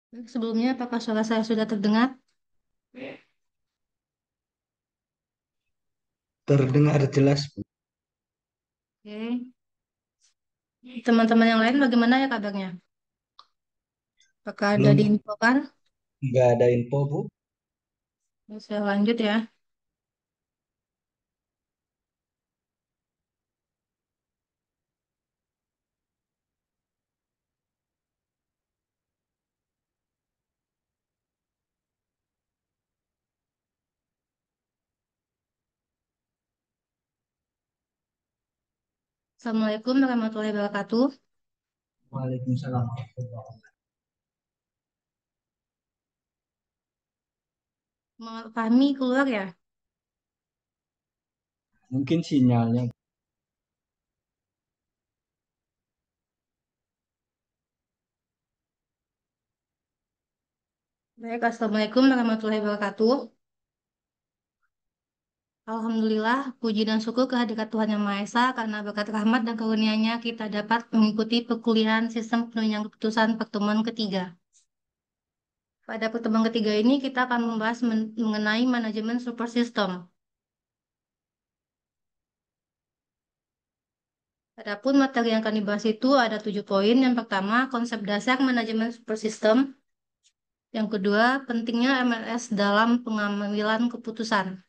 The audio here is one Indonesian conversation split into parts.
Sebelumnya, apakah suara saya sudah terdengar? Terdengar jelas, Bu. Oke. Teman-teman yang lain bagaimana ya kabarnya? Apakah ada Belum, diinfokan? nggak ada info, Bu. Saya lanjut ya. Assalamualaikum warahmatullahi wabarakatuh. Waalaikumsalam. Fahmi keluar ya? Mungkin sinyalnya. Baik, Assalamualaikum warahmatullahi wabarakatuh. Alhamdulillah, puji dan syukur kehadirat Tuhan Yang Maha Esa karena berkat rahmat dan karunia-Nya kita dapat mengikuti perkuliahan sistem penunjang keputusan pertemuan ketiga. Pada pertemuan ketiga ini kita akan membahas mengenai manajemen super system. Adapun materi yang akan dibahas itu ada 7 poin. Yang pertama, konsep dasar manajemen super system. Yang kedua, pentingnya MLS dalam pengambilan keputusan.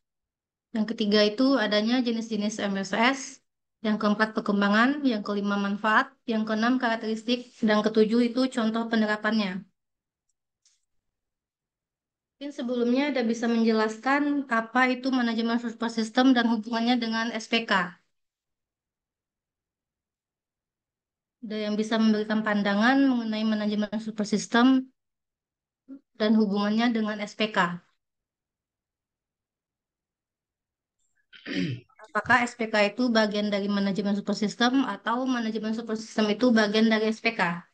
Yang ketiga itu adanya jenis-jenis MSS. Yang keempat, perkembangan. Yang kelima, manfaat. Yang keenam, karakteristik. Dan ketujuh itu contoh penerapannya. Mungkin sebelumnya ada bisa menjelaskan apa itu manajemen super system dan hubungannya dengan SPK. Ada yang bisa memberikan pandangan mengenai manajemen super system dan hubungannya dengan SPK. Apakah SPK itu bagian dari manajemen super system atau manajemen super system itu bagian dari SPK?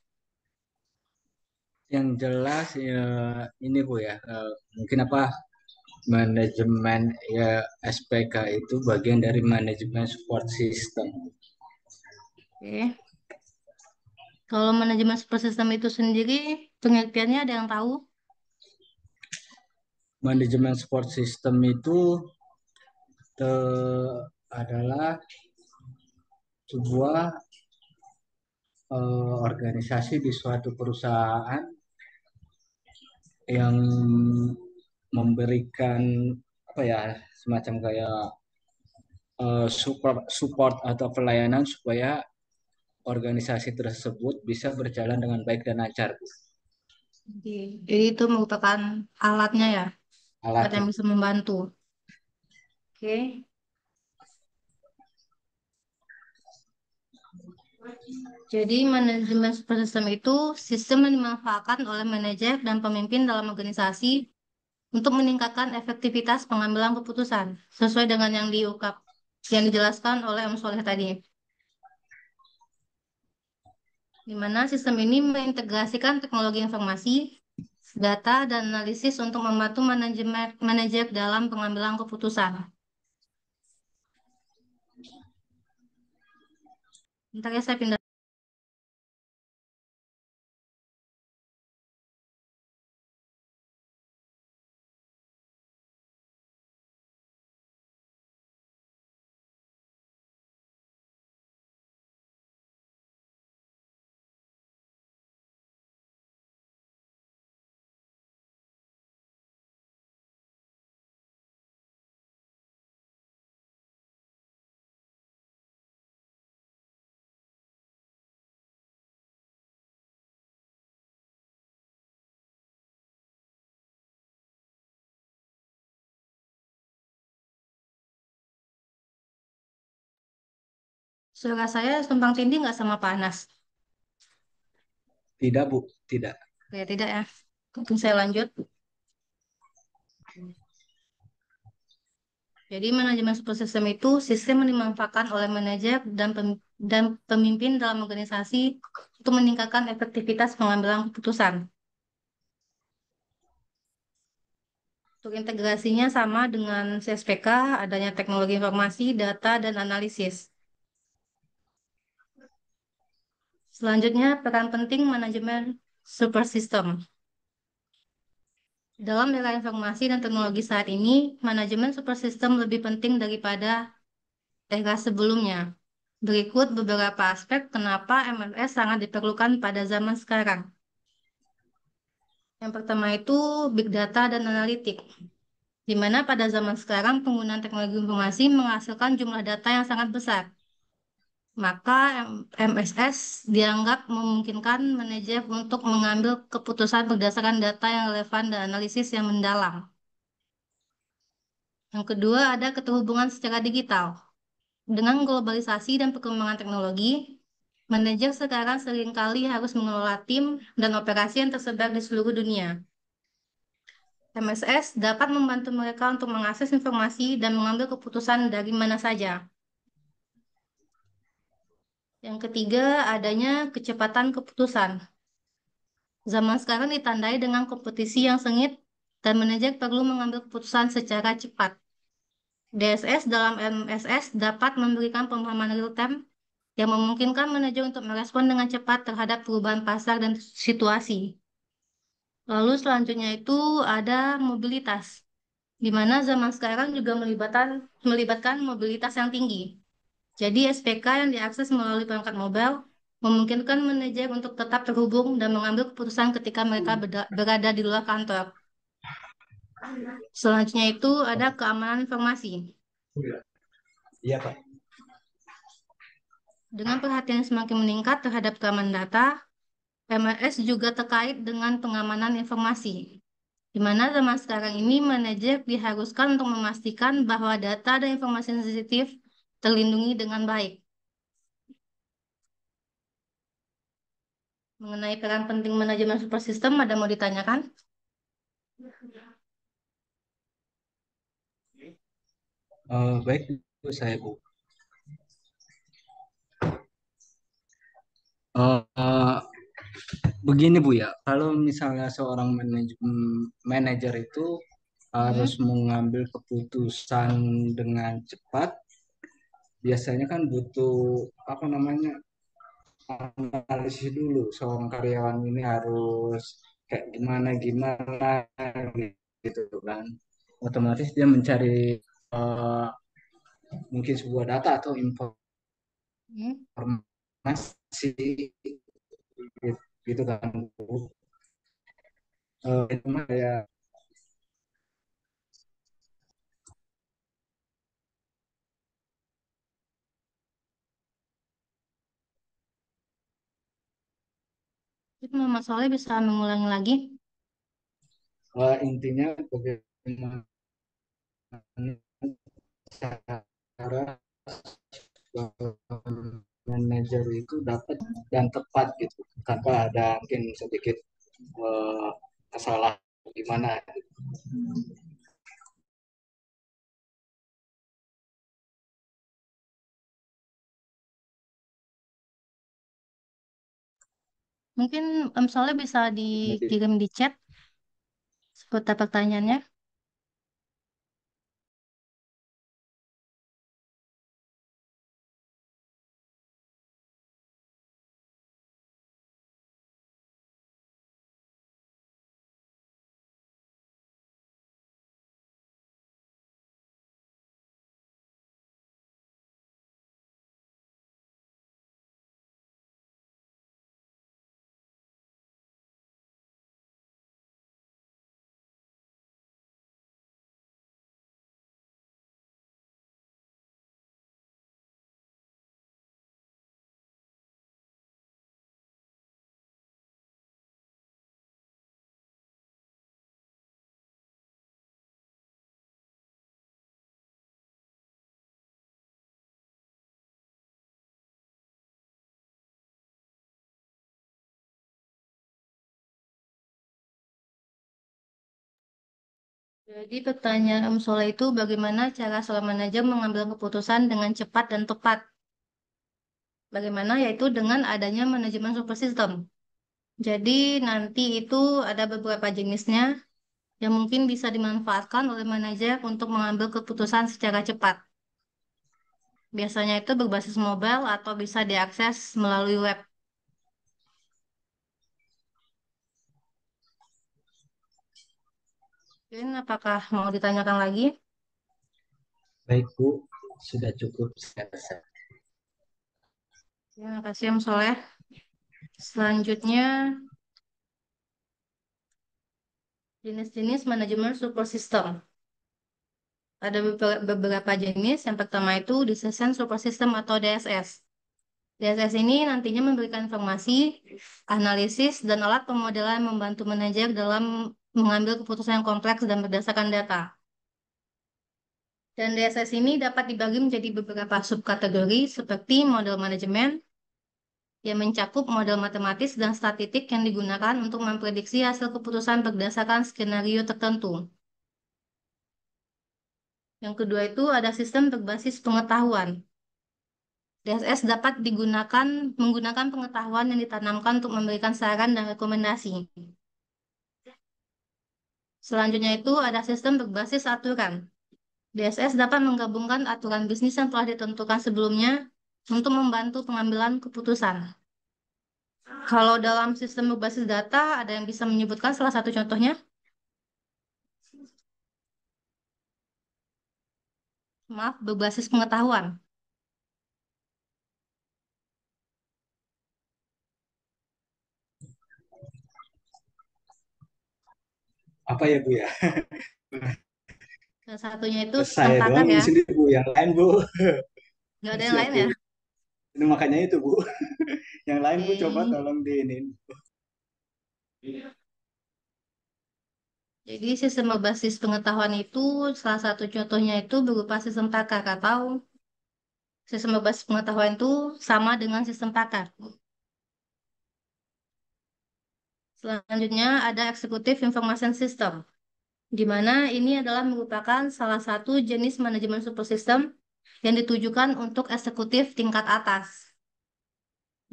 Yang jelas ya, ini Bu ya, mungkin apa manajemen ya SPK itu bagian dari manajemen support system. Oke. Kalau manajemen super system itu sendiri, pengertiannya ada yang tahu? Manajemen support system itu adalah sebuah organisasi di suatu perusahaan yang memberikan apa ya, semacam kayak support support atau pelayanan supaya organisasi tersebut bisa berjalan dengan baik dan lancar, Bu. Jadi itu merupakan alatnya ya, alat Alatnya. yang bisa membantu. Oke. Jadi manajemen super system itu sistem yang dimanfaatkan oleh manajer dan pemimpin dalam organisasi untuk meningkatkan efektivitas pengambilan keputusan sesuai dengan yang dijelaskan oleh Om Soleh tadi. Di mana sistem ini mengintegrasikan teknologi informasi, data, dan analisis untuk membantu manajer dalam pengambilan keputusan. Bentar ya, saya pindah. Suara saya tumpang tindih nggak sama panas? Tidak, Bu, tidak. Oke, tidak ya. Mungkin saya lanjut. Jadi manajemen support system itu sistem yang dimanfaatkan oleh manajer dan pemimpin dalam organisasi untuk meningkatkan efektivitas pengambilan keputusan. Untuk integrasinya sama dengan CSPK, adanya teknologi informasi, data, dan analisis. Selanjutnya, peran penting manajemen super system. Dalam era informasi dan teknologi saat ini, manajemen super sistem lebih penting daripada era sebelumnya. Berikut beberapa aspek kenapa MLS sangat diperlukan pada zaman sekarang. Yang pertama itu Big Data dan Analitik, di mana pada zaman sekarang penggunaan teknologi informasi menghasilkan jumlah data yang sangat besar. Maka MSS dianggap memungkinkan manajer untuk mengambil keputusan berdasarkan data yang relevan dan analisis yang mendalam. Yang kedua ada keterhubungan secara digital. Dengan globalisasi dan perkembangan teknologi, manajer sekarang seringkali harus mengelola tim dan operasi yang tersebar di seluruh dunia. MSS dapat membantu mereka untuk mengakses informasi dan mengambil keputusan dari mana saja. Yang ketiga, adanya kecepatan keputusan. Zaman sekarang ditandai dengan kompetisi yang sengit dan manajer perlu mengambil keputusan secara cepat. DSS dalam MSS dapat memberikan pemahaman real-time yang memungkinkan manajer untuk merespon dengan cepat terhadap perubahan pasar dan situasi. Lalu selanjutnya itu ada mobilitas, di mana zaman sekarang juga melibatkan mobilitas yang tinggi. Jadi SPK yang diakses melalui perangkat mobile memungkinkan manajer untuk tetap terhubung dan mengambil keputusan ketika mereka berada di luar kantor. Selanjutnya itu ada keamanan informasi. Iya, Pak. Dengan perhatian yang semakin meningkat terhadap keamanan data, MLS juga terkait dengan pengamanan informasi, di mana zaman sekarang ini manajer diharuskan untuk memastikan bahwa data dan informasi sensitif terlindungi dengan baik. Mengenai peran penting manajemen super system, ada mau ditanyakan? Baik, Bu, saya Bu. Eh, Begini Bu ya, kalau misalnya seorang manajer itu harus Hmm, mengambil keputusan dengan cepat, biasanya kan butuh apa namanya analisis dulu. Seorang karyawan ini harus kayak gimana gimana gitu kan. Otomatis dia mencari eh, mungkin sebuah data atau hmm. informasi gitu kan. Itu mah ya Itu Mas Soleh bisa mengulangi lagi. intinya bagaimana cara manajer itu dapat dan tepat gitu tanpa ada mungkin sedikit eh, kesalahan gimana. Mungkin Soleh bisa dikirim di chat seputar pertanyaannya. Jadi pertanyaan Soleh itu bagaimana cara seorang manajer mengambil keputusan dengan cepat dan tepat. Bagaimana? Yaitu dengan adanya manajemen super system. Jadi nanti itu ada beberapa jenisnya yang mungkin bisa dimanfaatkan oleh manajer untuk mengambil keputusan secara cepat. Biasanya itu berbasis mobile atau bisa diakses melalui web. Mungkin apakah mau ditanyakan lagi? Baik Bu, sudah cukup saya rasa. Terima kasih Om Soleh. Selanjutnya, jenis-jenis manajemen support system. Ada beberapa jenis. Yang pertama itu Decision Support System atau DSS. DSS ini nantinya memberikan informasi, analisis, dan alat pemodelan yang membantu manajer dalam mengambil keputusan yang kompleks dan berdasarkan data. Dan DSS ini dapat dibagi menjadi beberapa subkategori seperti model manajemen yang mencakup model matematis dan statistik yang digunakan untuk memprediksi hasil keputusan berdasarkan skenario tertentu. Yang kedua itu ada sistem berbasis pengetahuan. DSS dapat digunakan menggunakan pengetahuan yang ditanamkan untuk memberikan saran dan rekomendasi. Selanjutnya itu ada sistem berbasis aturan. DSS dapat menggabungkan aturan bisnis yang telah ditentukan sebelumnya untuk membantu pengambilan keputusan. Kalau dalam sistem berbasis data, ada yang bisa menyebutkan salah satu contohnya? Maaf, berbasis pengetahuan. Apa ya Bu ya? Salah satunya itu sistem Saya pakar doang ya. di sini Bu, yang lain Bu. Nggak ada yang Siap lain Bu. ya? Ini makanya itu Bu. Yang lain Bu coba Oke. tolong di ini. Jadi sistem berbasis pengetahuan itu salah satu contohnya itu berupa sistem pakar atau sistem berbasis pengetahuan itu sama dengan sistem pakar. Selanjutnya ada Executive Information System, di mana ini adalah merupakan salah satu jenis manajemen super system yang ditujukan untuk eksekutif tingkat atas,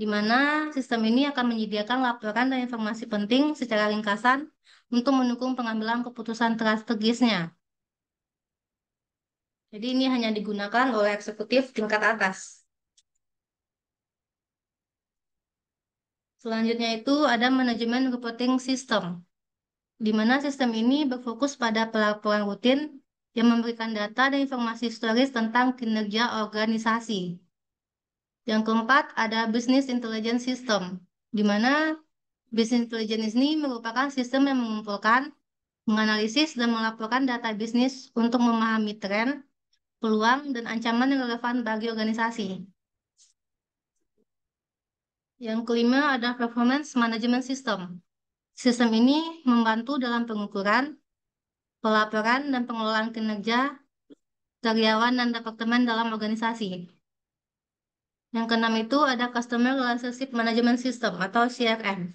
di mana sistem ini akan menyediakan laporan dan informasi penting secara ringkasan untuk mendukung pengambilan keputusan strategisnya. Jadi ini hanya digunakan oleh eksekutif tingkat atas. Selanjutnya itu ada manajemen reporting system, di mana sistem ini berfokus pada pelaporan rutin yang memberikan data dan informasi historis tentang kinerja organisasi. Yang keempat, ada business intelligence system, di mana business intelligence ini merupakan sistem yang mengumpulkan, menganalisis, dan melaporkan data bisnis untuk memahami tren, peluang, dan ancaman yang relevan bagi organisasi. Yang kelima ada performance management system. Sistem ini membantu dalam pengukuran, pelaporan, dan pengelolaan kinerja karyawan dan departemen dalam organisasi. Yang keenam itu ada Customer Relationship Management System atau CRM.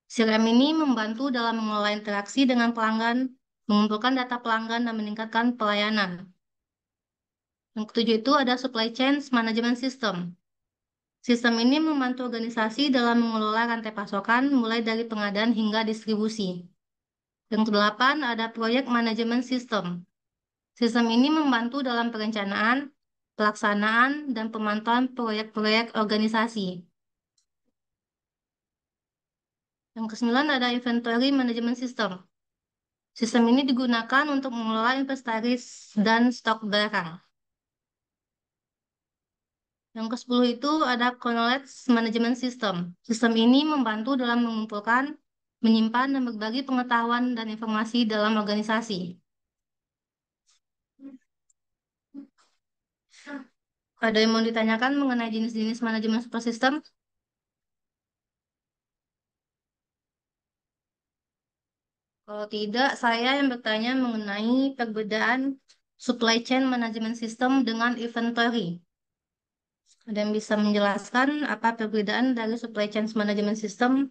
CRM ini membantu dalam mengelola interaksi dengan pelanggan, mengumpulkan data pelanggan, dan meningkatkan pelayanan. Yang ketujuh itu ada Supply Chain Management System. Sistem ini membantu organisasi dalam mengelola rantai pasokan mulai dari pengadaan hingga distribusi. Yang kedelapan ada Project Management System. Sistem ini membantu dalam perencanaan, pelaksanaan, dan pemantauan proyek-proyek organisasi. Yang kesembilan ada Inventory Management System. Sistem ini digunakan untuk mengelola inventaris dan stok barang. Yang ke-10 itu ada Knowledge Management System. Sistem ini membantu dalam mengumpulkan, menyimpan, dan berbagi pengetahuan dan informasi dalam organisasi. Ada yang mau ditanyakan mengenai jenis-jenis manajemen super system? Kalau tidak, saya yang bertanya mengenai perbedaan supply chain management system dengan inventory. Ada yang bisa menjelaskan apa perbedaan dari supply chain management system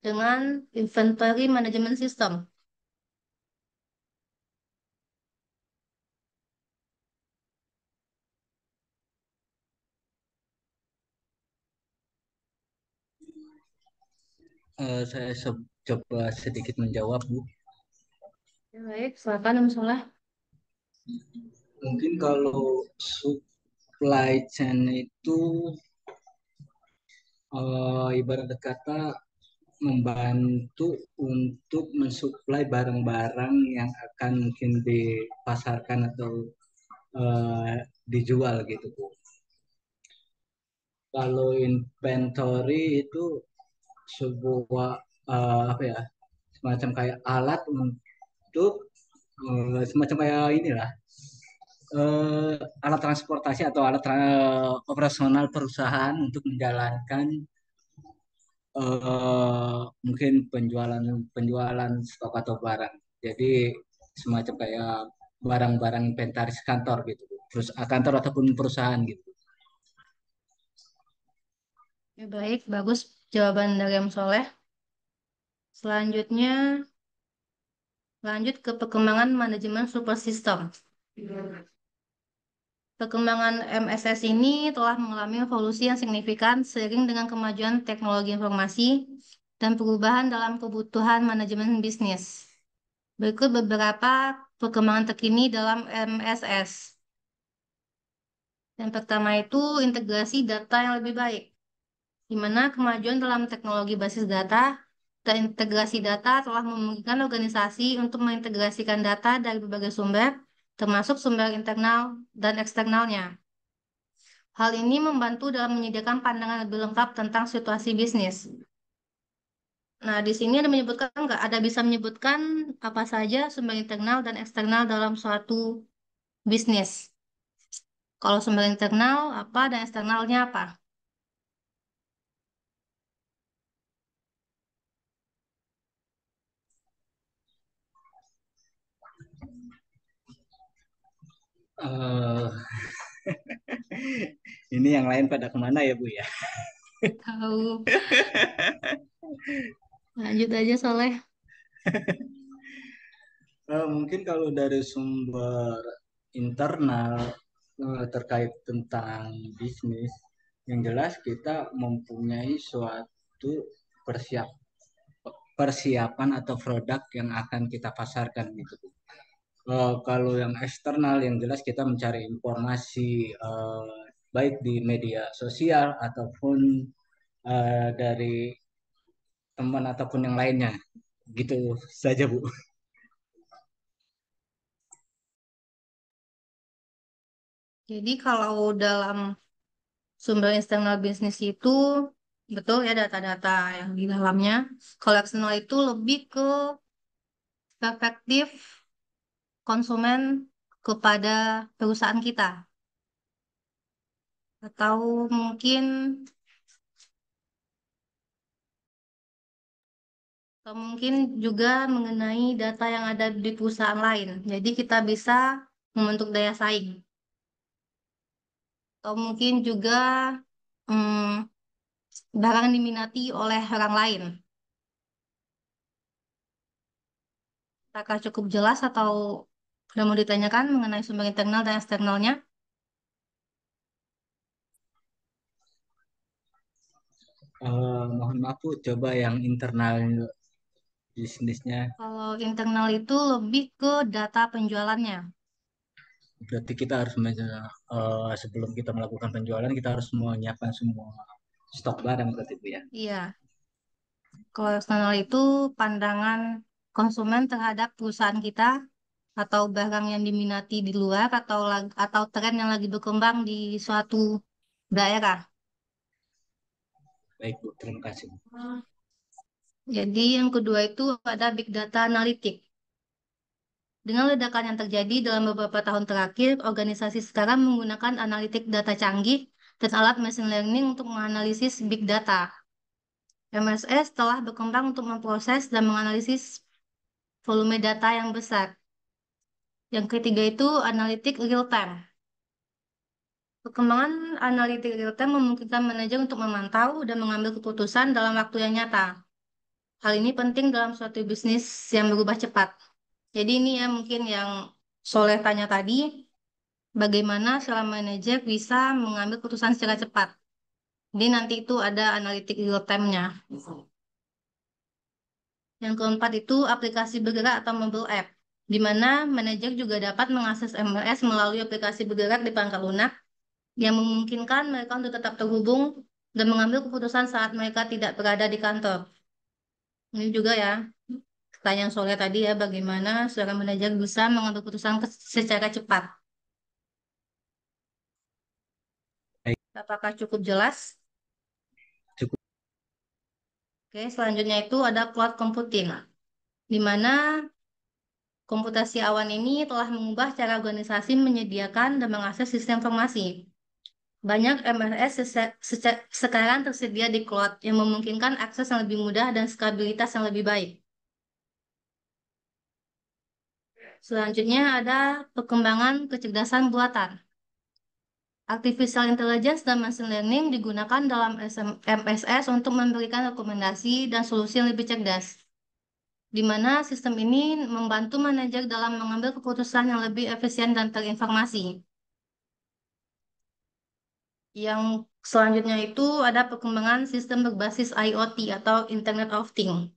dengan inventory management system? Saya coba sedikit menjawab Bu. Ya, baik, silakan Om Soleh. Mungkin kalau supply chain itu ibarat kata membantu untuk mensuplai barang-barang yang akan mungkin dipasarkan atau dijual gitu Bu. Kalau inventory itu sebuah apa ya, semacam kayak alat untuk semacam kayak inilah eh, alat transportasi atau alat operasional perusahaan untuk menjalankan mungkin penjualan penjualan stok atau barang. Jadi semacam kayak barang-barang inventaris kantor gitu, terus kantor ataupun perusahaan gitu. Ya, baik, bagus jawaban dari Om Soleh. Selanjutnya, lanjut ke perkembangan manajemen super system. Perkembangan MSS ini telah mengalami evolusi yang signifikan seiring dengan kemajuan teknologi informasi dan perubahan dalam kebutuhan manajemen bisnis. Berikut beberapa perkembangan terkini dalam MSS. Yang pertama itu integrasi data yang lebih baik, di mana kemajuan dalam teknologi basis data dan integrasi data telah memungkinkan organisasi untuk mengintegrasikan data dari berbagai sumber, termasuk sumber internal dan eksternalnya. Hal ini membantu dalam menyediakan pandangan lebih lengkap tentang situasi bisnis. Nah, di sini ada menyebutkan nggak? Ada bisa menyebutkan apa saja sumber internal dan eksternal dalam suatu bisnis. Kalau sumber internal apa dan eksternalnya apa? Eh, ini yang lain pada kemana ya Bu ya? Nggak tahu. Lanjut aja Soleh. Mungkin kalau dari sumber internal terkait tentang bisnis, yang jelas kita mempunyai suatu persiap persiapan atau produk yang akan kita pasarkan gitu. Kalau yang eksternal yang jelas kita mencari informasi baik di media sosial ataupun dari teman ataupun yang lainnya. Gitu saja Bu. Jadi kalau dalam sumber eksternal bisnis itu betul ya data-data yang di dalamnya. Kalau eksternal itu lebih ke perspektif konsumen kepada perusahaan kita. Atau mungkin atau mungkin juga mengenai data yang ada di perusahaan lain. Jadi kita bisa membentuk daya saing. Atau mungkin juga hmm, barang yang diminati oleh orang lain. Apakah cukup jelas atau sudah mau ditanyakan mengenai sumber internal dan eksternalnya? Mohon maaf Bu, coba yang internal bisnisnya. Kalau internal itu lebih ke data penjualannya. Berarti kita harus sebelum kita melakukan penjualan kita harus menyiapkan semua stok barang berarti Bu ya. Iya, kalau eksternal itu pandangan konsumen terhadap perusahaan kita atau barang yang diminati di luar atau tren yang lagi berkembang di suatu daerah. Baik Bu, terima kasih. Jadi yang kedua itu ada big data analitik. Dengan ledakan yang terjadi dalam beberapa tahun terakhir, organisasi sekarang menggunakan analitik data canggih dan alat machine learning untuk menganalisis big data. MSS telah berkembang untuk memproses dan menganalisis volume data yang besar. Yang ketiga itu analitik real time. Perkembangan analitik real time memungkinkan manajer untuk memantau dan mengambil keputusan dalam waktu yang nyata. Hal ini penting dalam suatu bisnis yang berubah cepat. Jadi ini ya mungkin yang Soleh tanya tadi, bagaimana seorang manajer bisa mengambil keputusan secara cepat. Jadi nanti itu ada analitik real time-nya. Yang keempat itu aplikasi bergerak atau mobile app, di mana manajer juga dapat mengakses MLS melalui aplikasi bergerak di pangkat lunak yang memungkinkan mereka untuk tetap terhubung dan mengambil keputusan saat mereka tidak berada di kantor. Ini juga ya, pertanyaan soalnya tadi ya, bagaimana seorang manajer bisa mengambil keputusan secara cepat. Baik, Apakah cukup jelas? cukup. Oke, selanjutnya itu ada cloud computing, di mana komputasi awan ini telah mengubah cara organisasi menyediakan dan mengakses sistem informasi. Banyak MRS sekarang tersedia di cloud yang memungkinkan akses yang lebih mudah dan skabilitas yang lebih baik. Selanjutnya ada perkembangan kecerdasan buatan. Artificial Intelligence dan Machine Learning digunakan dalam MSS untuk memberikan rekomendasi dan solusi yang lebih cerdas, di mana sistem ini membantu manajer dalam mengambil keputusan yang lebih efisien dan terinformasi. Yang selanjutnya itu ada perkembangan sistem berbasis IoT atau Internet of Things,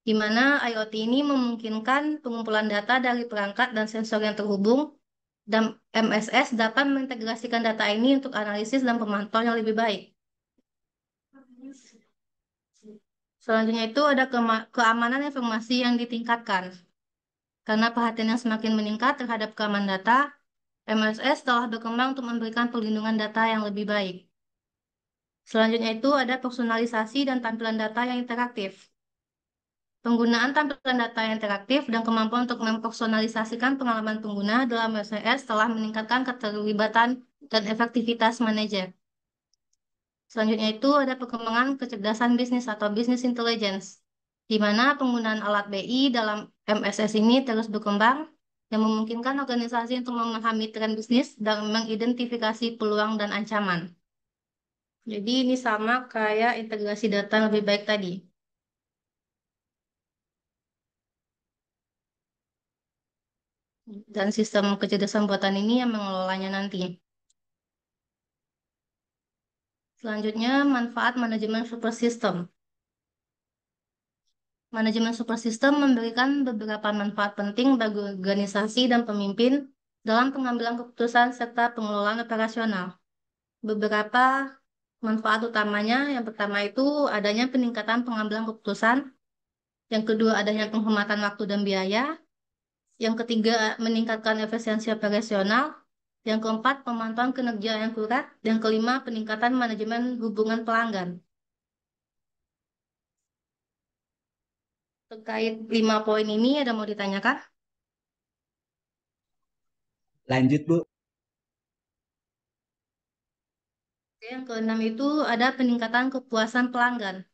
di mana IoT ini memungkinkan pengumpulan data dari perangkat dan sensor yang terhubung, dan MSS dapat mengintegrasikan data ini untuk analisis dan pemantauan yang lebih baik. Selanjutnya itu ada keamanan informasi yang ditingkatkan. Karena perhatian yang semakin meningkat terhadap keamanan data, MSS telah berkembang untuk memberikan perlindungan data yang lebih baik. Selanjutnya itu ada personalisasi dan tampilan data yang interaktif. Penggunaan tampilan data yang interaktif dan kemampuan untuk mempersonalisasikan pengalaman pengguna dalam MSS telah meningkatkan keterlibatan dan efektivitas manajer. Selanjutnya itu ada perkembangan kecerdasan bisnis atau business intelligence, di mana penggunaan alat BI dalam MSS ini terus berkembang yang memungkinkan organisasi untuk memahami tren bisnis dan mengidentifikasi peluang dan ancaman. Jadi ini sama kayak integrasi data yang lebih baik tadi. Dan sistem kecerdasan buatan ini yang mengelolanya nanti. Selanjutnya, manfaat manajemen super system. Manajemen super system memberikan beberapa manfaat penting bagi organisasi dan pemimpin dalam pengambilan keputusan serta pengelolaan operasional. Beberapa manfaat utamanya, yang pertama itu adanya peningkatan pengambilan keputusan, yang kedua adanya penghematan waktu dan biaya, yang ketiga meningkatkan efisiensi operasional, yang keempat pemantauan kinerja yang akurat, yang kelima peningkatan manajemen hubungan pelanggan. Terkait 5 poin ini ada mau ditanyakan? Lanjut, Bu. Yang keenam itu ada peningkatan kepuasan pelanggan.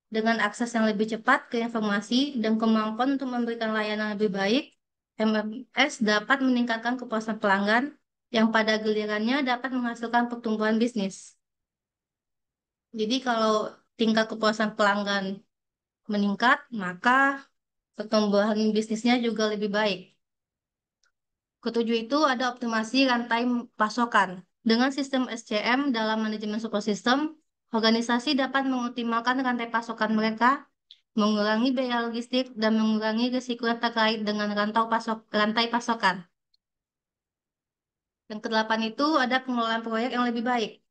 Dengan akses yang lebih cepat ke informasi dan kemampuan untuk memberikan layanan lebih baik, MMS dapat meningkatkan kepuasan pelanggan yang pada gilirannya dapat menghasilkan pertumbuhan bisnis. Jadi kalau tingkat kepuasan pelanggan meningkat, maka pertumbuhan bisnisnya juga lebih baik. Ketujuh itu ada optimasi rantai pasokan. Dengan sistem SCM dalam manajemen support system, organisasi dapat mengoptimalkan rantai pasokan mereka, mengurangi biaya logistik, dan mengurangi risiko terkait dengan rantai pasokan. Yang kedelapan itu ada pengelolaan proyek yang lebih baik,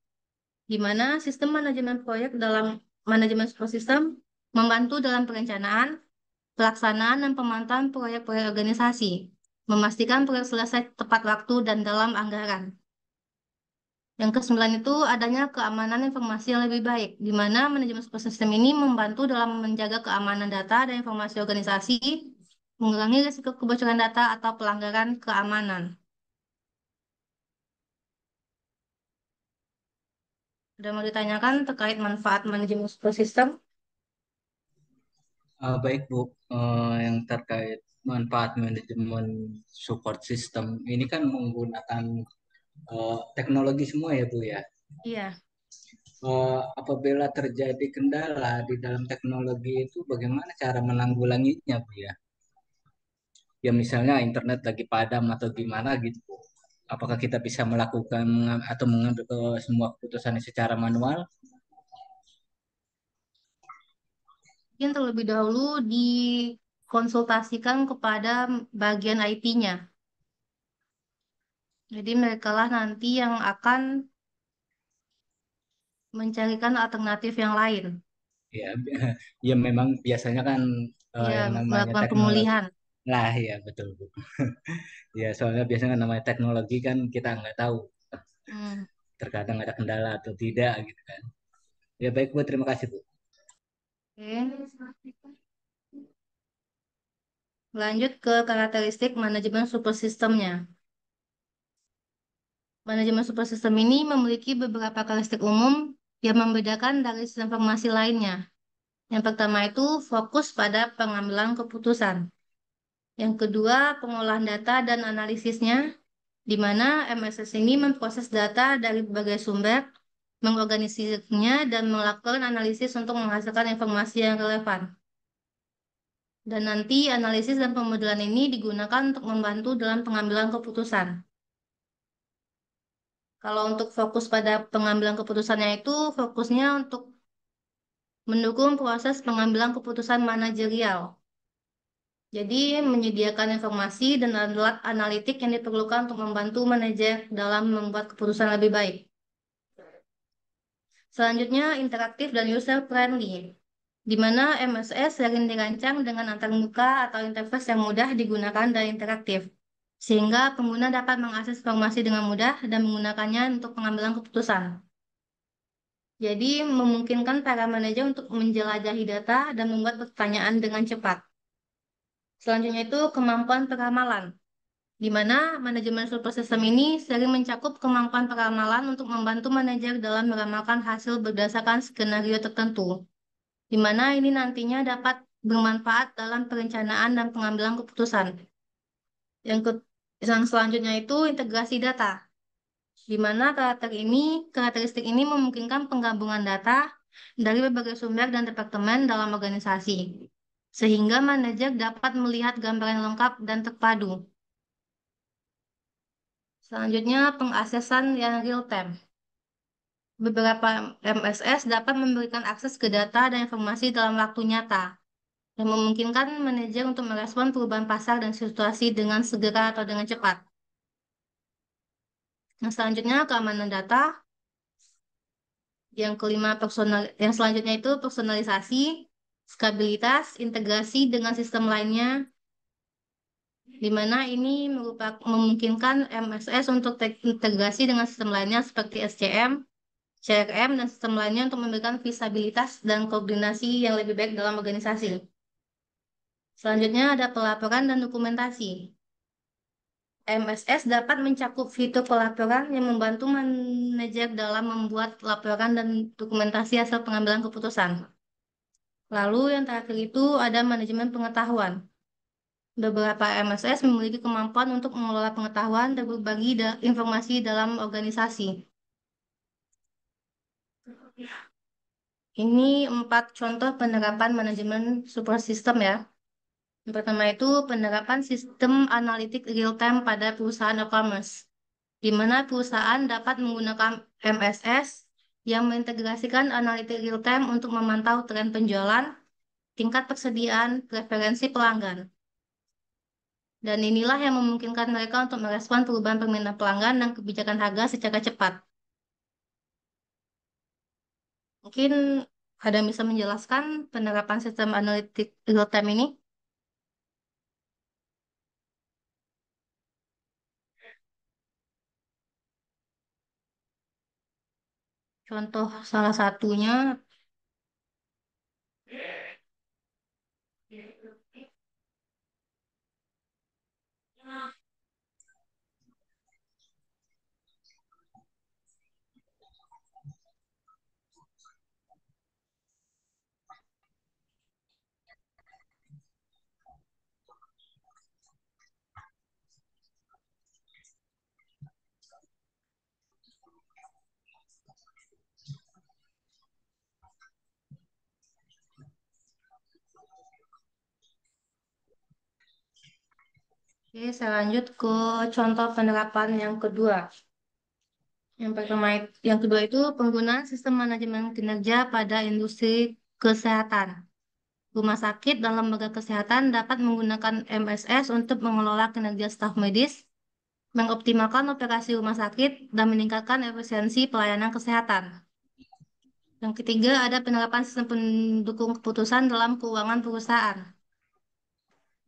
di mana sistem manajemen proyek dalam manajemen support system membantu dalam perencanaan, pelaksanaan, dan pemantauan proyek-proyek organisasi, memastikan proyek selesai tepat waktu dan dalam anggaran. Yang kesembilan itu adanya keamanan informasi yang lebih baik, di mana manajemen support system ini membantu dalam menjaga keamanan data dan informasi organisasi, mengurangi risiko kebocoran data atau pelanggaran keamanan. Ada mau ditanyakan terkait manfaat manajemen support system? Baik, Bu. Yang terkait manfaat manajemen support system ini kan menggunakan teknologi semua ya, Bu ya. Iya. Apabila terjadi kendala di dalam teknologi itu bagaimana cara menanggulanginya, Bu ya? Ya misalnya internet lagi padam atau gimana gitu, Bu. Apakah kita bisa melakukan atau mengambil semua keputusan secara manual? Mungkin terlebih dahulu dikonsultasikan kepada bagian IT-nya. Jadi mereka lah nanti yang akan mencarikan alternatif yang lain. Ya, ya memang biasanya kan Ya, yang namanya melakukan teknologi. pemulihan. Lah ya betul Bu. Ya soalnya biasanya namanya teknologi kan kita nggak tahu Hmm. terkadang ada kendala atau tidak gitu kan. Ya baik Bu, terima kasih Bu. Oke. Lanjut ke karakteristik manajemen super sistemnya. Manajemen super sistem ini memiliki beberapa karakteristik umum yang membedakan dari sistem informasi lainnya. Yang pertama itu fokus pada pengambilan keputusan. Yang kedua, pengolahan data dan analisisnya, di mana MSS ini memproses data dari berbagai sumber, mengorganisasinya, dan melakukan analisis untuk menghasilkan informasi yang relevan. Dan nanti analisis dan pemodelan ini digunakan untuk membantu dalam pengambilan keputusan. Kalau untuk fokus pada pengambilan keputusannya itu fokusnya untuk mendukung proses pengambilan keputusan manajerial. Jadi menyediakan informasi dan alat analitik yang diperlukan untuk membantu manajer dalam membuat keputusan lebih baik. Selanjutnya interaktif dan user friendly, di mana MSS sering dirancang dengan antarmuka atau interface yang mudah digunakan dan interaktif, sehingga pengguna dapat mengakses informasi dengan mudah dan menggunakannya untuk pengambilan keputusan. Jadi, memungkinkan para manajer untuk menjelajahi data dan membuat pertanyaan dengan cepat. Selanjutnya itu kemampuan peramalan, di mana manajemen super system ini sering mencakup kemampuan peramalan untuk membantu manajer dalam meramalkan hasil berdasarkan skenario tertentu, di mana ini nantinya dapat bermanfaat dalam perencanaan dan pengambilan keputusan. Yang, ke, yang selanjutnya itu integrasi data, di mana karakteristik ini memungkinkan penggabungan data dari berbagai sumber dan departemen dalam organisasi, sehingga manajer dapat melihat gambaran lengkap dan terpadu. Selanjutnya, pengaksesan yang real time. Beberapa MSS dapat memberikan akses ke data dan informasi dalam waktu nyata, yang memungkinkan manajer untuk merespon perubahan pasar dan situasi dengan segera atau dengan cepat. Yang selanjutnya, keamanan data. Yang kelima, yang selanjutnya itu personalisasi, skabilitas, integrasi dengan sistem lainnya, di mana ini memungkinkan MSS untuk integrasi dengan sistem lainnya seperti SCM, CRM, dan sistem lainnya untuk memberikan visabilitas dan koordinasi yang lebih baik dalam organisasi. Selanjutnya ada pelaporan dan dokumentasi. MSS dapat mencakup fitur pelaporan yang membantu manajer dalam membuat laporan dan dokumentasi hasil pengambilan keputusan. Lalu yang terakhir itu ada manajemen pengetahuan. Beberapa MSS memiliki kemampuan untuk mengelola pengetahuan dan berbagi informasi dalam organisasi. Ini 4 contoh penerapan manajemen super system ya. Yang pertama itu penerapan sistem analitik real-time pada perusahaan e-commerce, di mana perusahaan dapat menggunakan MSS yang mengintegrasikan analitik real-time untuk memantau tren penjualan, tingkat persediaan, preferensi pelanggan. Dan inilah yang memungkinkan mereka untuk merespon perubahan permintaan pelanggan dan kebijakan harga secara cepat. Mungkin ada yang bisa menjelaskan penerapan sistem analitik real-time ini? Contoh salah satunya, oke, saya lanjut ke contoh penerapan yang kedua. Yang kedua itu penggunaan sistem manajemen kinerja pada industri kesehatan. Rumah sakit dan lembaga kesehatan dapat menggunakan MSS untuk mengelola kinerja staf medis, mengoptimalkan operasi rumah sakit, dan meningkatkan efisiensi pelayanan kesehatan. Yang ketiga, ada penerapan sistem pendukung keputusan dalam keuangan perusahaan.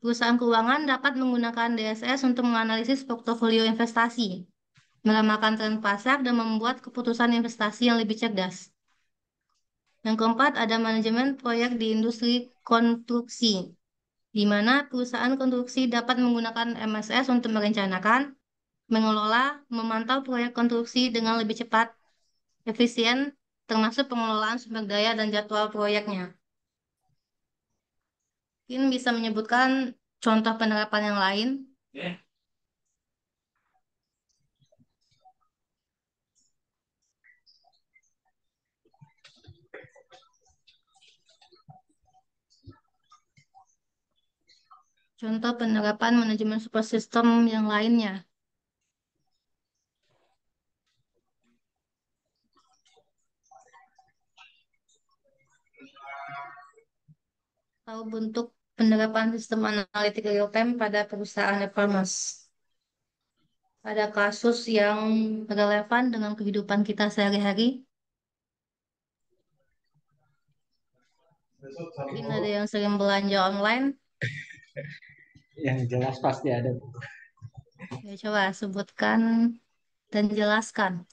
Perusahaan keuangan dapat menggunakan DSS untuk menganalisis portofolio investasi, meramakan tren pasar, dan membuat keputusan investasi yang lebih cerdas. Yang keempat, ada manajemen proyek di industri konstruksi, di mana perusahaan konstruksi dapat menggunakan MSS untuk merencanakan, mengelola, memantau proyek konstruksi dengan lebih cepat, efisien, termasuk pengelolaan sumber daya dan jadwal proyeknya. Mungkin bisa menyebutkan contoh penerapan yang lain. Contoh penerapan manajemen support system yang lainnya. Atau bentuk penerapan sistem analitik real time pada perusahaan e-commerce. Ada kasus yang relevan dengan kehidupan kita sehari-hari. Mungkin ada yang sering belanja online. Yang jelas pasti ada, Bu. Ya, coba sebutkan dan jelaskan.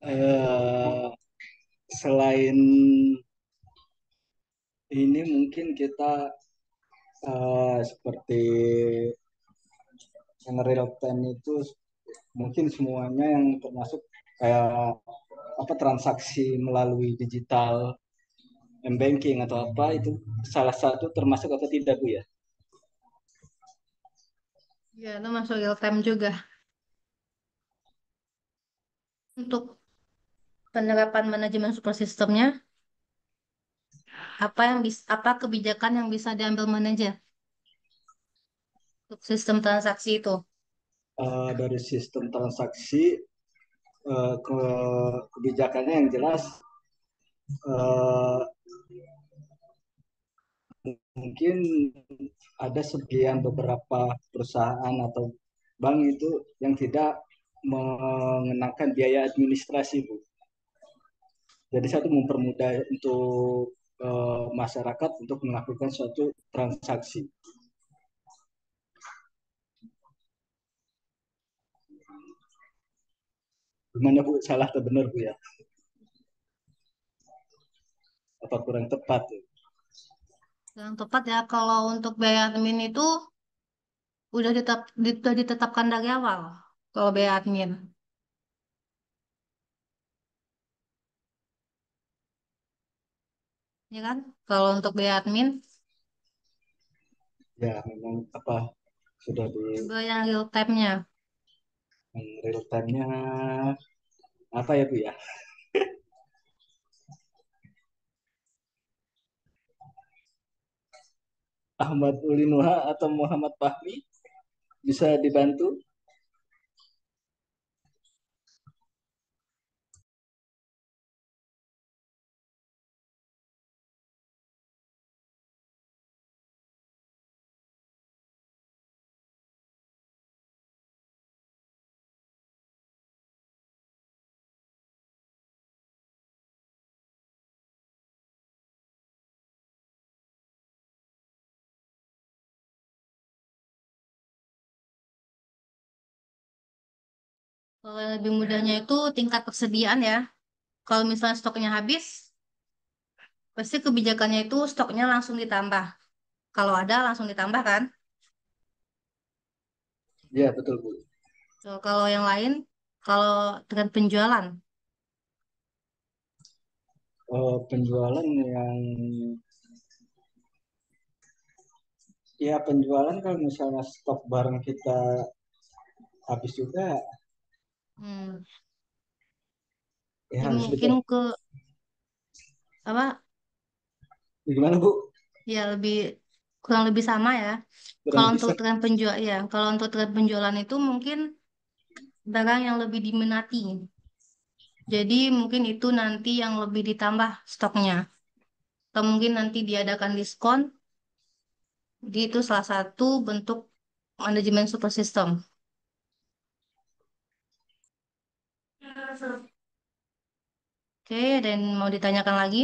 Eh, Selain ini mungkin kita seperti yang real time itu mungkin semuanya yang termasuk kayak apa transaksi melalui digital m-banking atau apa itu salah satu termasuk atau tidak Bu ya? Ya, itu masuk real time juga. Untuk penerapan manajemen support systemnya, apa kebijakan yang bisa diambil manajer untuk sistem transaksi itu? Dari sistem transaksi ke kebijakannya yang jelas eh, mungkin ada sebagian beberapa perusahaan atau bank itu yang tidak mengenakan biaya administrasi Bu. Jadi satu mempermudah untuk masyarakat untuk melakukan suatu transaksi. Gimana Bu? Salah atau benar Bu ya? Apa kurang tepat? Ya? Yang tepat ya, kalau untuk biaya admin itu udah ditetapkan dari awal. Kalau biaya admin, ya kan? Kalau untuk biaya admin, Ya memang apa sudah di coba yang real time-nya. real time-nya apa ya Bu ya? Ahmad Ulinuha atau Muhammad Fahmi bisa dibantu? Kalau yang lebih mudahnya itu tingkat persediaan ya. Kalau misalnya stoknya habis, pasti kebijakannya itu stoknya langsung ditambah. Kalau ada langsung ditambah kan. Ya betul Bu. So, kalau yang lain, kalau tren penjualan, Penjualan yang ya penjualan kalau misalnya stok barang kita habis juga hmm, ya ya harus mungkin kita ke apa? gimana Bu? Ya lebih kurang lebih sama ya. Kurang Kalau untuk bisa. tren penjual ya, kalau untuk tren penjualan itu mungkin barang yang lebih diminati. Jadi mungkin itu nanti yang lebih ditambah stoknya. Atau mungkin nanti diadakan diskon. Jadi itu salah satu bentuk manajemen super system. Oke, ada yang mau ditanyakan lagi?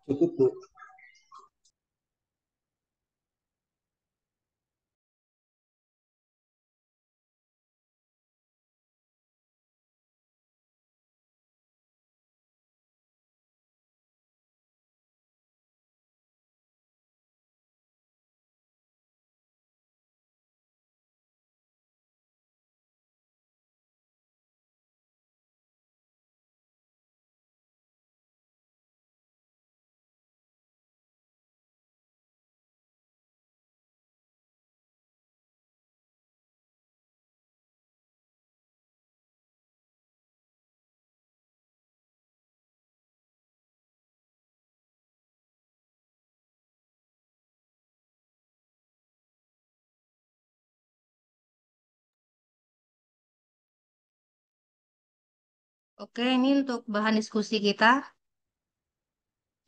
Cukup, Bu. Oke, ini untuk bahan diskusi kita,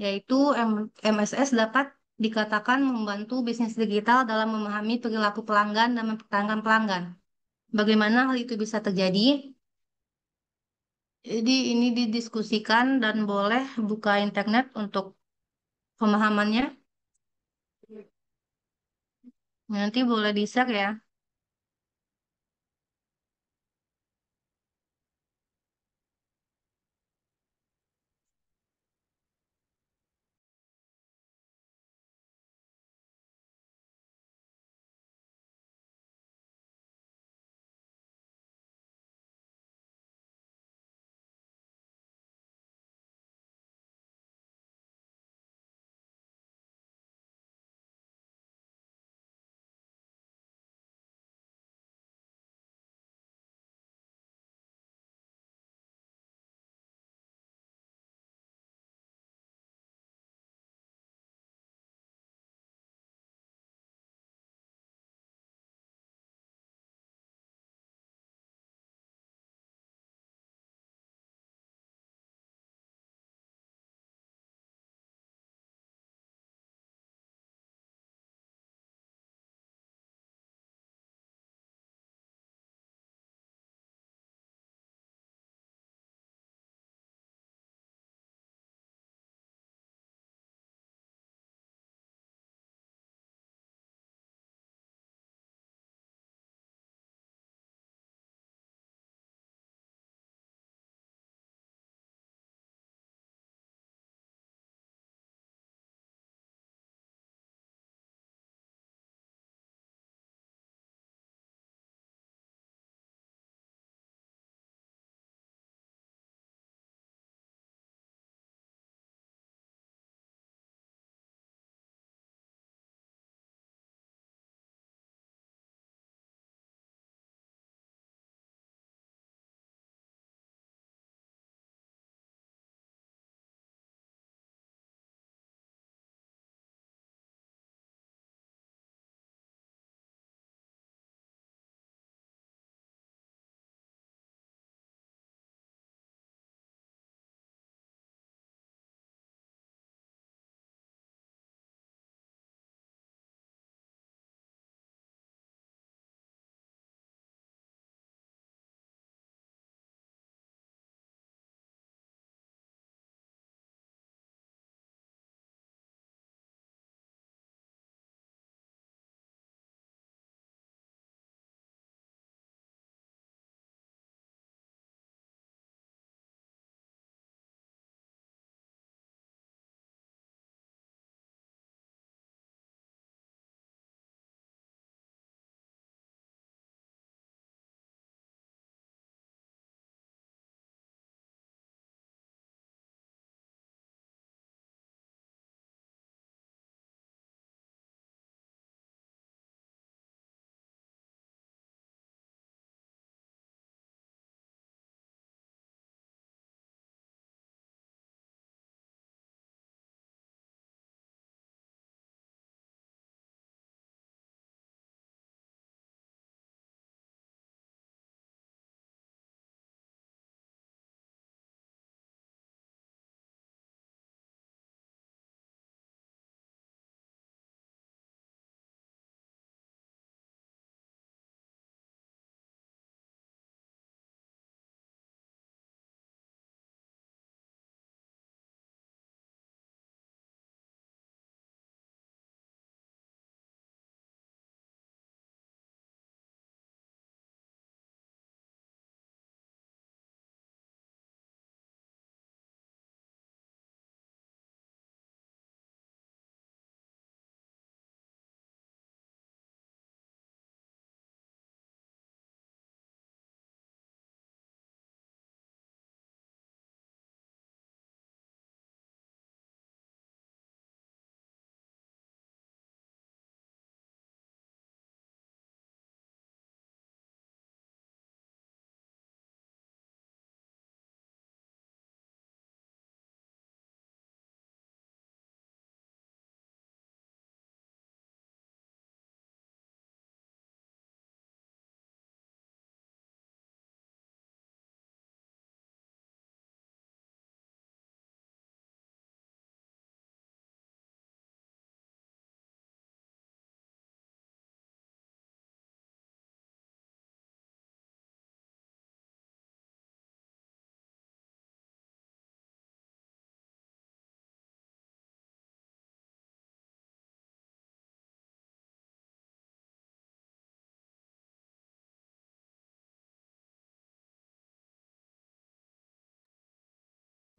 yaitu MSS dapat dikatakan membantu bisnis digital dalam memahami perilaku pelanggan dan mempertahankan pelanggan. Bagaimana hal itu bisa terjadi? Jadi ini didiskusikan dan boleh buka internet untuk pemahamannya. Nanti boleh di-share ya.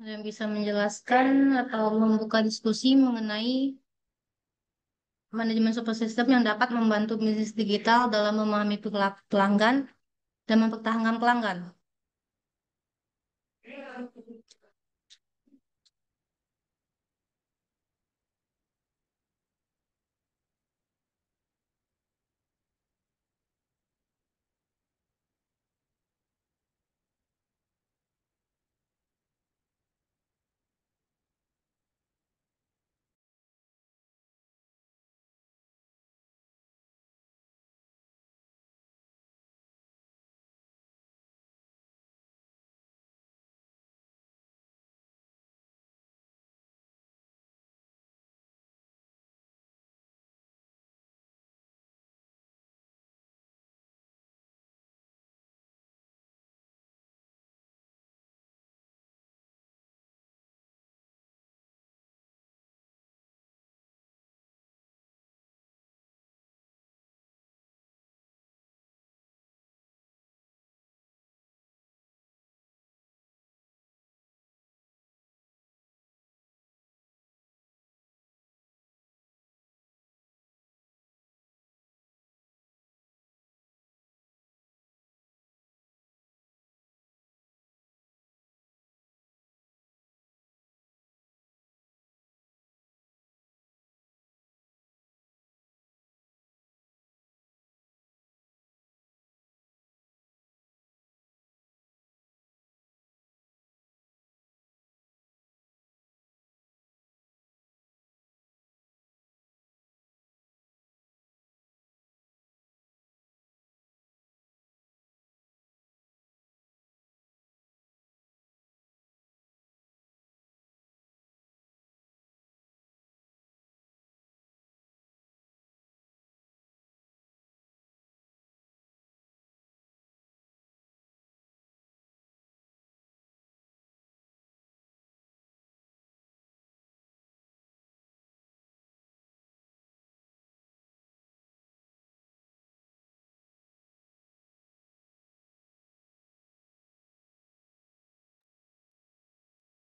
yang bisa menjelaskan atau membuka diskusi mengenai manajemen support system yang dapat membantu bisnis digital dalam memahami perilaku pelanggan dan mempertahankan pelanggan.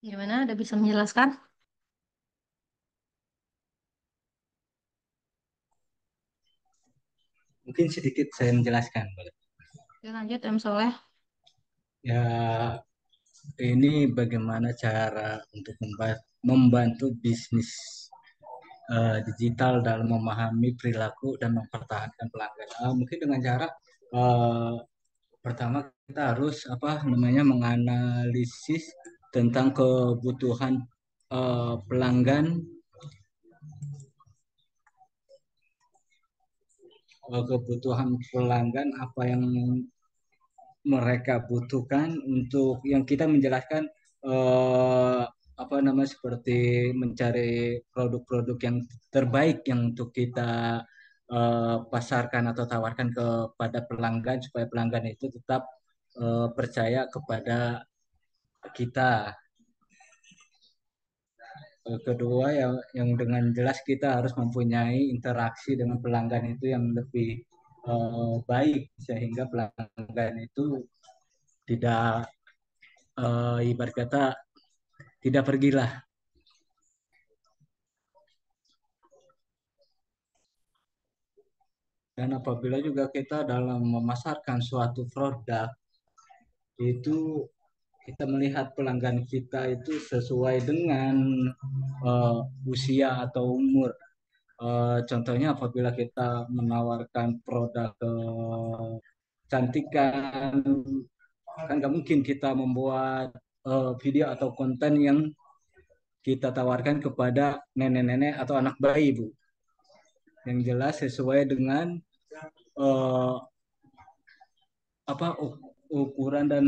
Gimana? Ada bisa menjelaskan? Mungkin sedikit saya menjelaskan, boleh? Oke, lanjut, Em Soleh. Ya, ini bagaimana cara untuk membantu bisnis digital dalam memahami perilaku dan mempertahankan pelanggan. Mungkin dengan cara eh, pertama kita harus apa namanya menganalisis tentang kebutuhan pelanggan, apa yang mereka butuhkan untuk yang kita menjelaskan eh, apa namanya seperti mencari produk-produk yang terbaik yang untuk kita pasarkan atau tawarkan kepada pelanggan supaya pelanggan itu tetap percaya kepada kita. Kedua yang dengan jelas kita harus mempunyai interaksi dengan pelanggan itu yang lebih baik sehingga pelanggan itu tidak ibarat kata tidak pergilah. Dan apabila juga kita dalam memasarkan suatu produk itu kita melihat pelanggan kita itu sesuai dengan uh, usia atau umur. Contohnya apabila kita menawarkan produk kecantikan, kan nggak mungkin kita membuat video atau konten yang kita tawarkan kepada nenek-nenek atau anak bayi, Bu. Yang jelas sesuai dengan eh, apa ukuran dan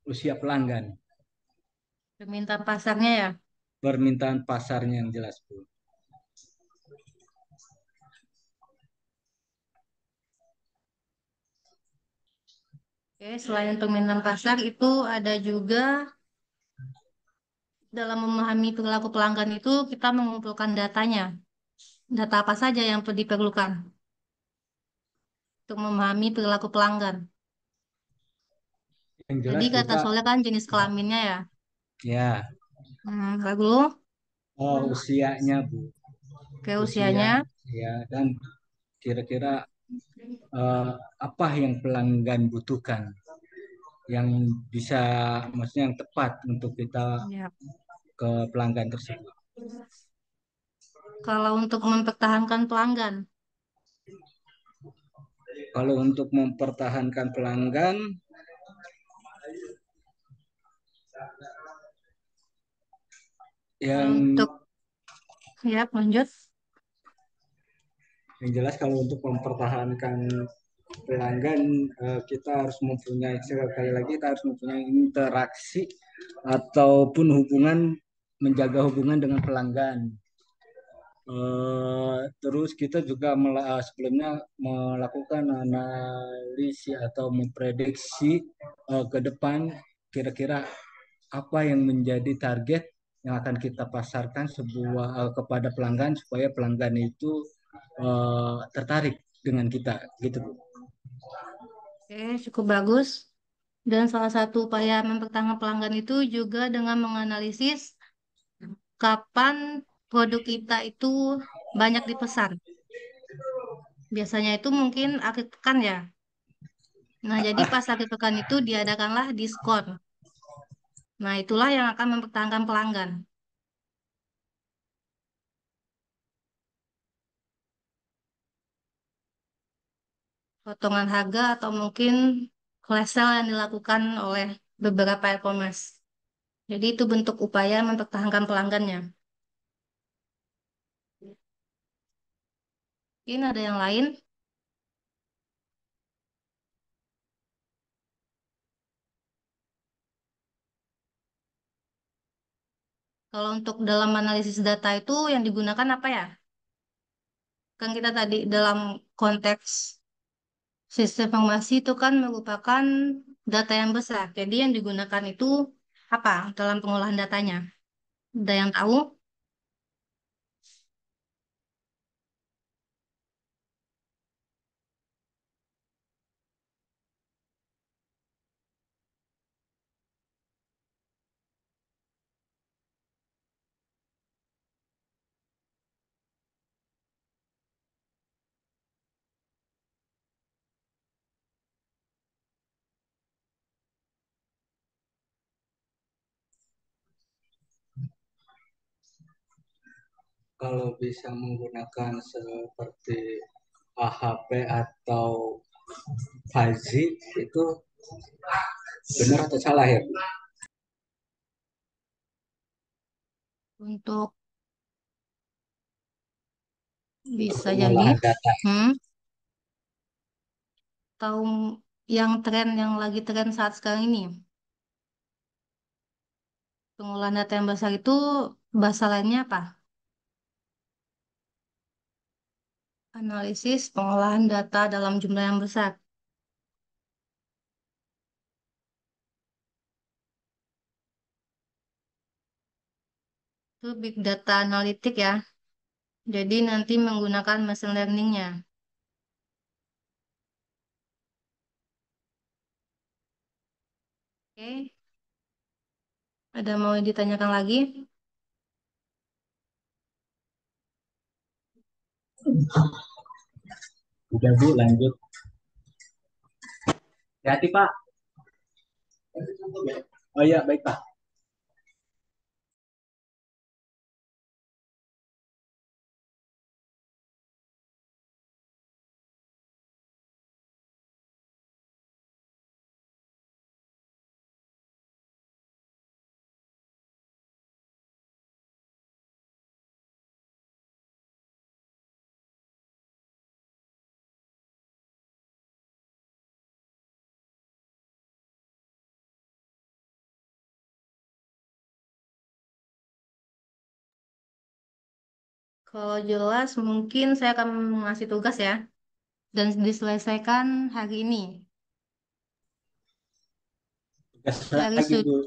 usia pelanggan, Permintaan pasarnya ya. permintaan pasarnya yang jelas, Bu. Oke, selain permintaan pasar itu ada juga dalam memahami perilaku pelanggan itu kita mengumpulkan datanya. Data apa saja yang diperlukan untuk memahami perilaku pelanggan? Yang Jadi jelas kata kita, soalnya kan jenis kelaminnya ya. ya, Lalu oh, usianya Bu, ke usia, usianya. ya, dan kira-kira eh, apa yang pelanggan butuhkan, yang bisa, maksudnya yang tepat untuk kita Ya. ke pelanggan tersebut. Kalau untuk mempertahankan pelanggan, Kalau untuk mempertahankan pelanggan, kalau yang untuk ya lanjut. yang jelas kalau untuk mempertahankan pelanggan, kita harus mempunyai, sekali lagi kita harus mempunyai interaksi ataupun hubungan, menjaga hubungan dengan pelanggan. Terus kita juga sebelumnya melakukan analisis atau memprediksi ke depan, kira-kira apa yang menjadi target yang akan kita pasarkan kepada pelanggan supaya pelanggan itu tertarik dengan kita, gitu Bu. Oke, cukup bagus. Dan salah satu upaya mempertahankan pelanggan itu juga dengan menganalisis kapan produk kita itu banyak dipesan. Biasanya itu mungkin akhir pekan ya. Nah, jadi pas akhir pekan itu diadakanlah diskon. Nah, itulah yang akan mempertahankan pelanggan. Potongan harga atau mungkin flash sale yang dilakukan oleh beberapa e-commerce. Jadi itu bentuk upaya mempertahankan pelanggannya. Mungkin ada yang lain. Kalau untuk dalam analisis data itu yang digunakan apa ya? Kan kita tadi dalam konteks sistem informasi itu kan merupakan data yang besar. Jadi yang digunakan itu apa dalam pengolahan datanya? Ada yang tahu? Kalau bisa menggunakan seperti AHP atau Haji, itu benar atau salah ya? Untuk Untuk bisa jadi. pengolahan data. Hmm, tahu yang tren yang lagi tren saat sekarang ini. Pengolahan data yang besar itu bahasa lainnya apa? Analisis pengolahan data dalam jumlah yang besar. Itu big data analitik ya. Jadi nanti menggunakan machine learning-nya. Oke, ada mau ditanyakan lagi? Udah Bu, lanjut. Hati Pak. Oh iya, baik Pak. Kalau jelas mungkin saya akan mengasih tugas ya. Dan diselesaikan hari ini. Tugas Dari lagi sud Bu.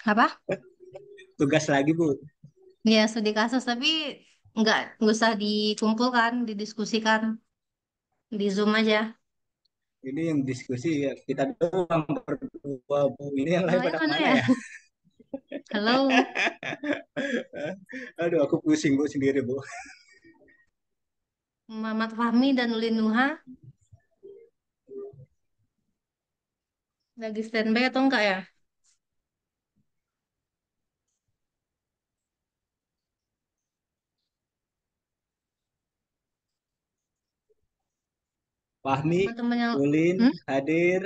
apa? Tugas lagi Bu. Ya, studi kasus tapi nggak usah dikumpulkan, didiskusikan di Zoom aja. Ini yang diskusi ya, kita doang berdua, Bu. Ini yang Yang lain lain pada mana mana ya? ya? Halo, Aduh, aku pusing, Bu, sendiri, Bu. Muhammad Fahmi dan Ulin Nuha lagi standby atau enggak ya? Fahmi, Teman-teman yang Ulin, hmm? hadir.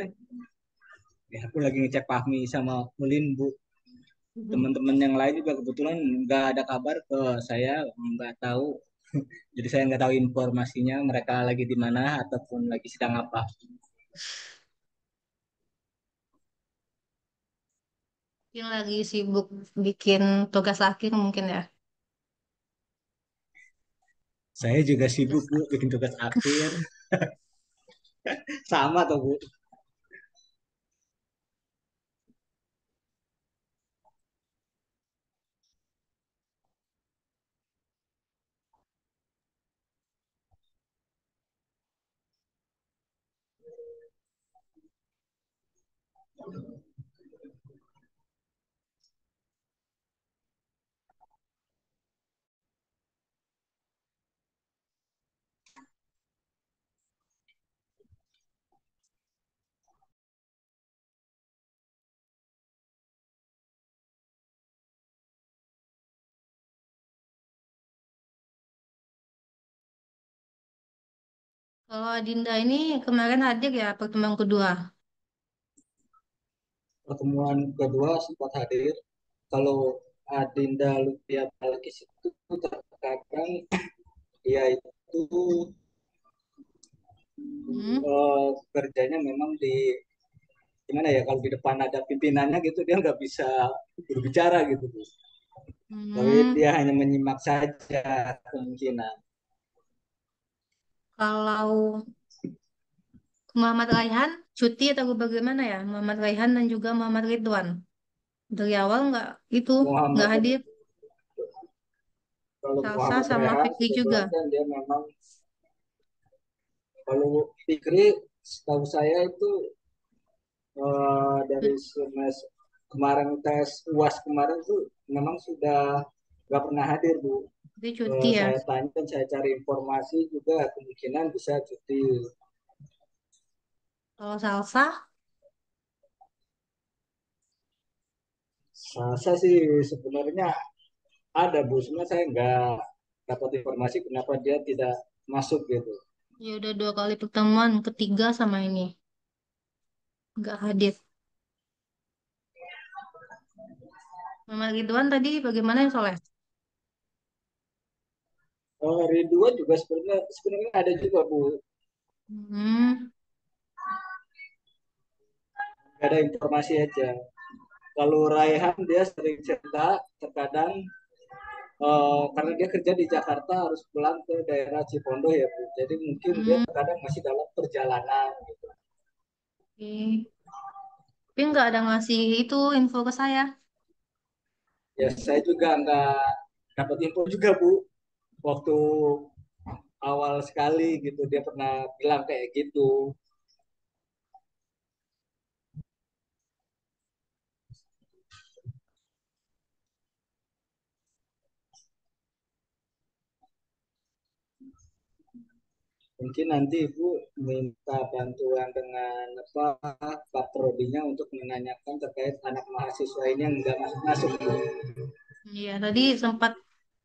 Ya, aku lagi ngecek Fahmi sama Ulin, Bu. Teman-teman yang lain juga kebetulan nggak ada kabar ke saya, nggak tahu. Jadi saya nggak tahu informasinya mereka lagi di mana ataupun lagi sedang apa. Mungkin lagi sibuk bikin tugas akhir mungkin ya. Saya juga sibuk, Tugas Bu, bikin tugas akhir. Sama tuh, Bu. kalau Adinda ini kemarin hadir ya pertemuan kedua. Pertemuan kedua sempat hadir. Kalau Adinda Lutfia Balkis itu terkadang dia itu Hmm. kerjanya memang di gimana ya, kalau di depan ada pimpinannya gitu dia nggak bisa berbicara gitu, Bu. Tapi Hmm. dia hanya menyimak saja kemungkinan. Kalau Muhammad Raihan cuti atau bagaimana ya? Muhammad Raihan dan juga Muhammad Ridwan. Dari awal nggak Muhammad hadir. Kalau Salsa Muhammad sama Rehan Fikri juga. kebetulan kan dia memang, kalau Fikri setahu saya itu dari semester kemarin tes UAS kemarin tuh memang sudah nggak pernah hadir, Bu. Dia cuti ya. Saya tanya, saya cari informasi juga kemungkinan bisa cuti. Kalau Salsa, Saya sih sebenarnya ada, Bu, sebenarnya saya nggak dapat informasi kenapa dia tidak masuk gitu. ya udah dua kali pertemuan, ketiga sama ini. Nggak hadir. Muhammad Ridwan tadi bagaimana ya Soleh? Ridwan juga sebenarnya ada juga, Bu. Hmm. Nggak ada informasi aja. Kalau Raihan dia sering cerita terkadang karena dia kerja di Jakarta harus pulang ke daerah Cipondo ya, Bu. Jadi mungkin dia Hmm. terkadang masih dalam perjalanan gitu. Oke. Tapi nggak ada ngasih itu info ke saya. Ya saya juga nggak dapat info juga, Bu. Waktu awal sekali gitu dia pernah bilang kayak gitu. Mungkin nanti Ibu minta bantuan dengan apa Pak Prodinya untuk menanyakan terkait anak mahasiswa ini yang nggak masuk-masuk, Bu. Iya, tadi sempat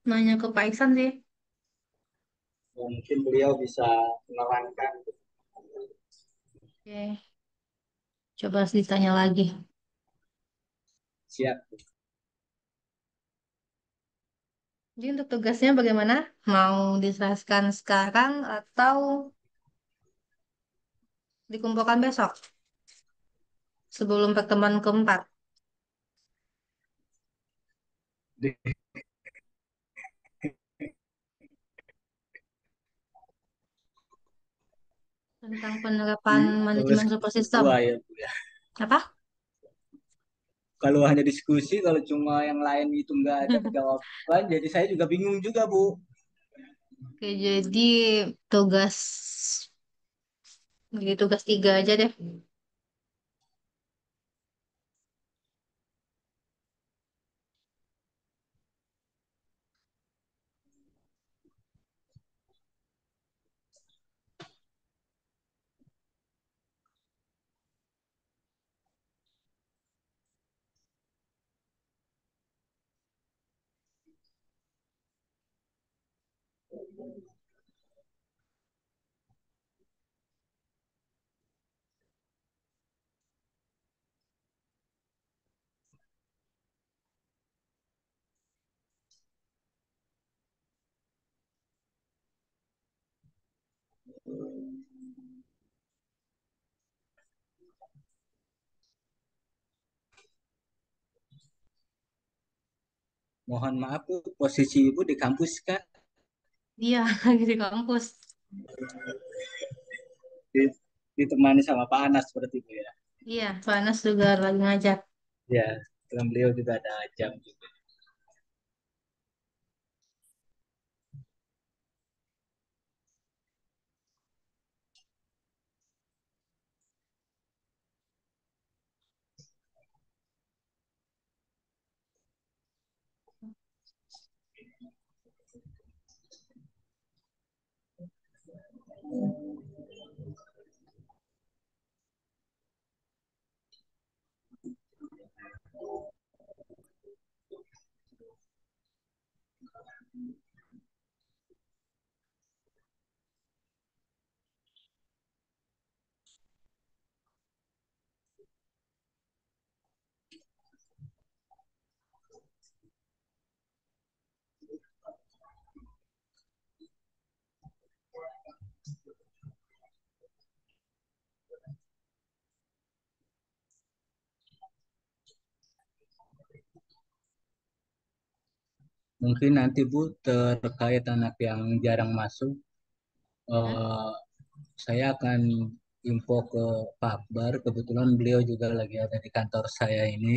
nanya ke Pak Iksan sih. Ya, mungkin beliau bisa menerangkan. Oke, coba ditanya lagi. Siap. Jadi untuk tugasnya bagaimana? Mau diserahkan sekarang atau dikumpulkan besok sebelum pertemuan keempat tentang penerapan Kalau manajemen diskusi support system? berdua ya, Bu, ya. Apa? Kalau hanya diskusi, kalau cuma yang lain itu nggak ada jawaban, jadi saya juga bingung juga, Bu. Oke, jadi tugas jadi tugas tiga aja deh. Mohon maaf Bu, posisi Ibu di kampus kan? Iya, lagi di kampus. Di- Ditemani sama Pak Anas seperti itu ya. Iya, Pak Anas juga lagi ngajar. Ya, dengan beliau juga ada jam juga. Mungkin nanti Bu terkait anak yang jarang masuk, Ya. eh, saya akan info ke Pak Akbar. Kebetulan beliau juga lagi ada di kantor saya ini.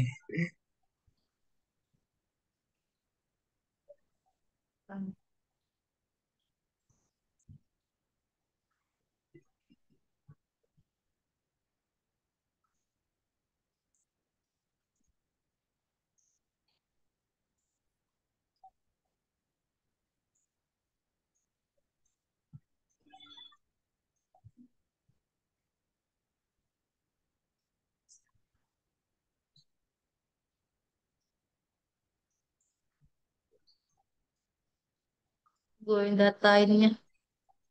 Gue data ininya,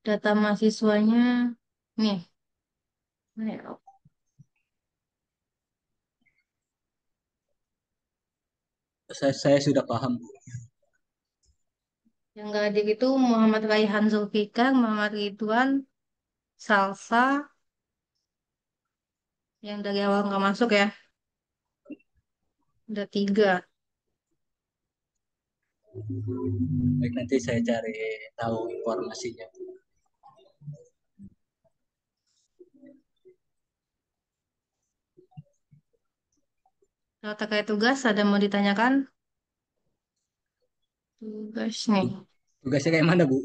data mahasiswanya. Nih, nih, Saya sudah paham Bu. yang gak hadir itu Muhammad Raihan Zulfikar, Muhammad Ridwan, Salsa, yang dari awal nggak masuk ya. Udah tiga. Baik, nanti saya cari tahu informasinya. Kalau terkait tugas, ada mau ditanyakan? Tugas nih. Tugasnya kayak mana Bu?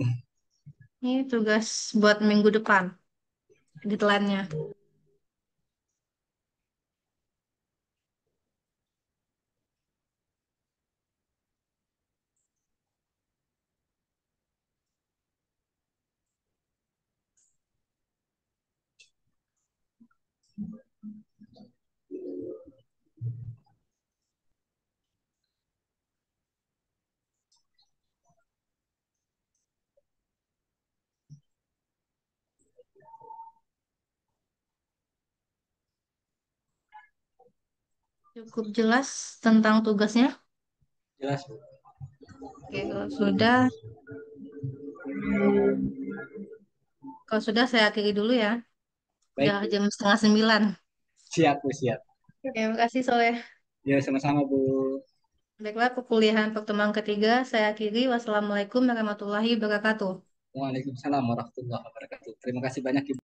Ini tugas buat minggu depan, deadline-nya. Cukup jelas tentang tugasnya. Jelas Bu. Oke, kalau sudah saya akhiri dulu ya. Udah Baik Bu. jam setengah 9. Siap Bu, siap. Terima kasih Soleh. Ya, sama-sama Bu. Baiklah, perkuliahan pertemuan ketiga saya akhiri. Wassalamualaikum warahmatullahi wabarakatuh. Waalaikumsalam warahmatullahi wabarakatuh. Terima kasih banyak Ibu.